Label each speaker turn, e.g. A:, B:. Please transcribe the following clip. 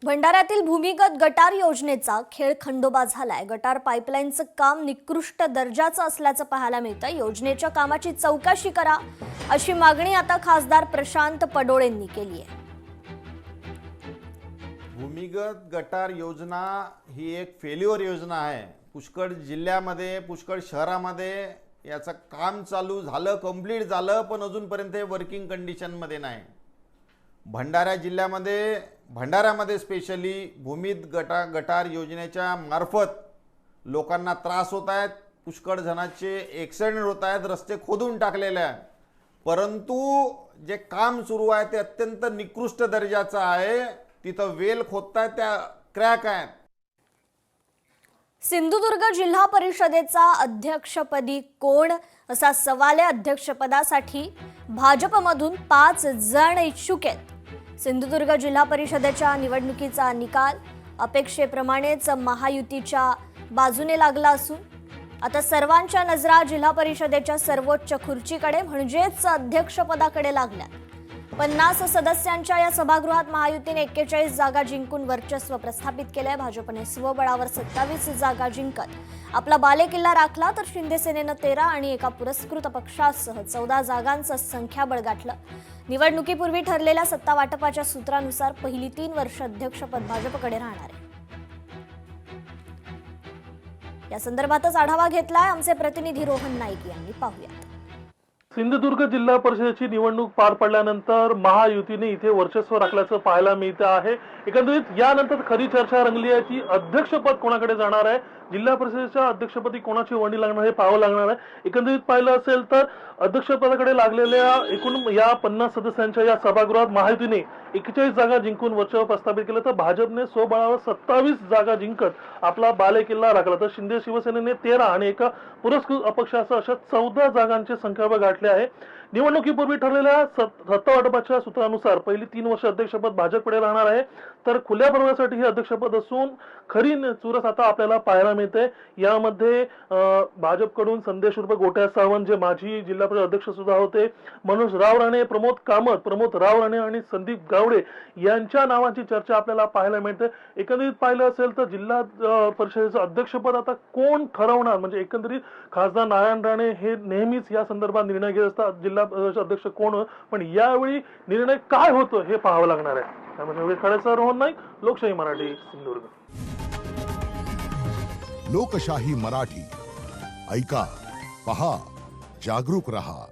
A: भंडाऱ्यातील भूमिगत गटार योजनेचा खेळ खंडोबा झालाय। गटार पाईपलाईनचं काम निकृष्ट दर्जाचं असल्याचं पाहायला मिळतं। योजनेच्या कामाची चौकशी करा अशी मागणी आता खासदार प्रशांत पडोळेंनी केली आहे।
B: भूमिगत गटार योजना ही एक फेल्युअर योजना आहे। पुष्कळ जिल्ह्यामध्ये पुष्कळ शहरामध्ये याचं काम चालू झालं, कंप्लीट झालं, पण अजूनपर्यंत हे वर्किंग कंडिशनमध्ये नाही। भंडाऱ्यामध्ये स्पेशली भूमिगत गटार योजनेच्या मार्फत लोकांना त्रास होत आहेत। पुष्कळ जणांचे ॲक्सिडेंट होत आहेत, रस्ते खोदून टाकलेले आहेत, परंतु जे काम सुरू आहे ते अत्यंत निकृष्ट दर्जाचं आहे। तिथं वेल खोदतायत, त्या क्रॅक आहेत।
A: सिंधुदुर्ग जिल्हा परिषदेचा अध्यक्षपदी कोण असा सवाल आहे। अध्यक्षपदासाठी भाजपमधून 5 जण इच्छुक आहेत। सिंधुदुर्ग जिल्हा परिषदेच्या निवडणुकीचा निकाल अपेक्षेप्रमाणेच महायुतीच्या बाजूने लागला असून आता सर्वांच्या नजरा जिल्हा परिषदेच्या सर्वोच्च खुर्चीकडे म्हणजेच अध्यक्षपदाकडे लागल्या। 50 सदस्यांच्या या सभागृहात महायुतीने 41 जागा जिंकून वर्चस्व प्रस्थापित केले। भाजपने स्वबळावर 27 जागा जिंकत आपला बालेकिल्ला राखला, तर शिंदे सेनेनं 13 आणि एका पुरस्कृत पक्षासह 14 जागांचं संख्याबळ गाठलं। निवडणुकीपूर्वी ठरलेल्या सत्ता वाटपाच्या सूत्रानुसार पहिली 3 वर्ष अध्यक्षपद भाजपकडे राहणार आहे। या संदर्भातच आढावा घेतलाय आमचे प्रतिनिधी रोहन नाईक यांनी। पाहूयात।
C: सिंधुदुर्ग जिल्हा परिषदेची निवडणूक पार पडल्यानंतर महायुतीने इथे वर्चस्व राखल्याचं पाहायला मिळतं आहे। एकंदरीत यानंतर खरी चर्चा रंगली आहे ती अध्यक्षपद कोणाकडे जाणार आहे, जिल्हा परिषदेच्या अध्यक्षपदी कोणाची वर्णी लागणार हे पाहावं लागणार आहे। एकंदरीत पाहिलं असेल तर अध्यक्षपदाकडे लागलेल्या एकूण या 50 सदस्यांच्या या सभागृहात महायुतीने 41 जागा जिंकून वर्चस्व प्रस्थापित केलं, तर भाजपने स्वबळावर 27 जागा जिंकत आपला बालेकिल्ला राखला, तर शिंदे शिवसेनेने 13 आणि एका पुरस्कृत अपक्षासह अशा 14 जागांचे संख्याबळ गाठले आहे। निवडणुकीपूर्वी ठरलेल्या सत्ता वाटपाच्या सूत्रानुसार पहिली 3 वर्ष अध्यक्षपद भाजपकडे राहणार आहे, तर खुल्या प्रवर्गासाठी हे अध्यक्षपद असून खरी चुरस आता आपल्याला पाहायला मिळते। यामध्ये भाजपकडून संदेश उर्फ गोट्या सावंत जे माजी जिल्हा परिषद अध्यक्ष सुद्धा होते, मनोज राव राणे, प्रमोद कामत, प्रमोद राव राणे आणि संदीप गावडे यांच्या नावांची चर्चा आपल्याला पाहायला मिळते। एकंदरीत पाहिलं असेल तर जिल्हा परिषदेचं अध्यक्षपद आता कोण ठरवणार, म्हणजे एकंदरीत खासदार नारायण राणे हे नेहमीच या संदर्भात निर्णय घेत असतात जिल्हा अध्यक्ष कोण, पण यावेळी निर्णय काय होतो हे पाहावं लागणार आहे। त्यामुळे खडेसर रोहन नाईक, लोकशाही मराठी, सिंधुदुर्ग।
D: लोकशाही मराठी ऐका, पहा, जागरूक रहा।